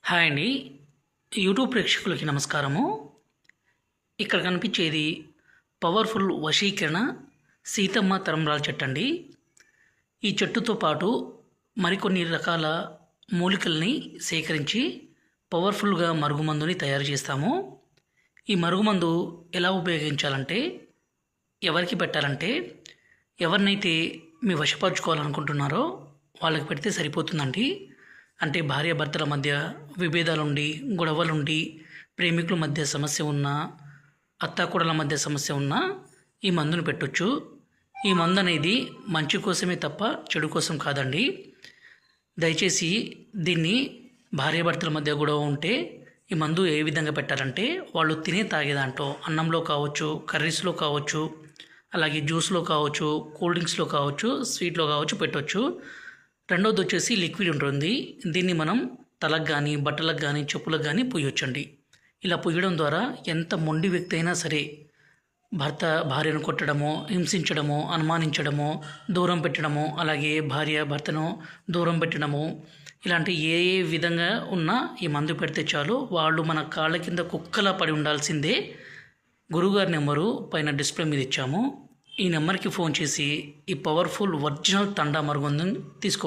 Hi అండి. YouTube ప్రేక్షకులకి నమస్కారము. ఇక్కడ కనిపించేది పవర్ఫుల్ వశీకరణ సీతమ్మ తరంబ్రాల చెట్టు అండి. ఈ చెట్టుతో పాటు మరికొన్ని రకాల మూలికల్ని సేకరించి పవర్ఫుల్గా మరుగుమందుని తయారు చేస్తాము. ఈ మరుగుమందు ఎలా ఉపయోగించాలంటే, ఎవరికి పెట్టాలంటే, ఎవరినైతే మీ వశపరుచుకోవాలనుకుంటున్నారో వాళ్ళకి పెడితే సరిపోతుందండి. అంటే భార్యాభర్తల మధ్య విభేదాలుండి, గొడవలుండి, ప్రేమికుల మధ్య సమస్య ఉన్నా, అత్తాకోడల మధ్య సమస్య ఉన్నా ఈ మందును పెట్టొచ్చు. ఈ మందు అనేది మంచి కోసమే తప్ప చెడు కోసం కాదండి. దయచేసి దీన్ని భార్యాభర్తల మధ్య గొడవ ఉంటే ఈ మందు ఏ విధంగా పెట్టాలంటే, వాళ్ళు తినే తాగే దాంట్లో అన్నంలో కావచ్చు, కర్రీస్లో కావచ్చు, అలాగే జ్యూస్లో కావచ్చు, కూల్ డ్రింక్స్లో కావచ్చు, స్వీట్లో కావచ్చు పెట్టవచ్చు. రెండవది వచ్చేసి లిక్విడ్ ఉంటుంది. దీన్ని మనం తలకు కానీ, బట్టలకు కానీ, చెప్పులకు కానీ పూయొచ్చండి. ఇలా పూయడం ద్వారా ఎంత మొండి వ్యక్తి అయినా సరే భర్త భార్యను కొట్టడమో, హింసించడమో, అనుమానించడమో, దూరం పెట్టడమో, అలాగే భార్య భర్తను దూరం పెట్టడము, ఇలాంటి ఏ ఏ విధంగా ఉన్నా ఈ మందు పెడితే చాలు వాళ్ళు మన కాళ్ళ కింద కుక్కలా పడి ఉండాల్సిందే. గురువుగారి నెంబరు పైన డిస్ప్లే మీద ఇచ్చాము. ఈ నెంబర్కి ఫోన్ చేసి ఈ పవర్ఫుల్ ఒరిజినల్ తండా మరుగుందని తీసుకోవచ్చు.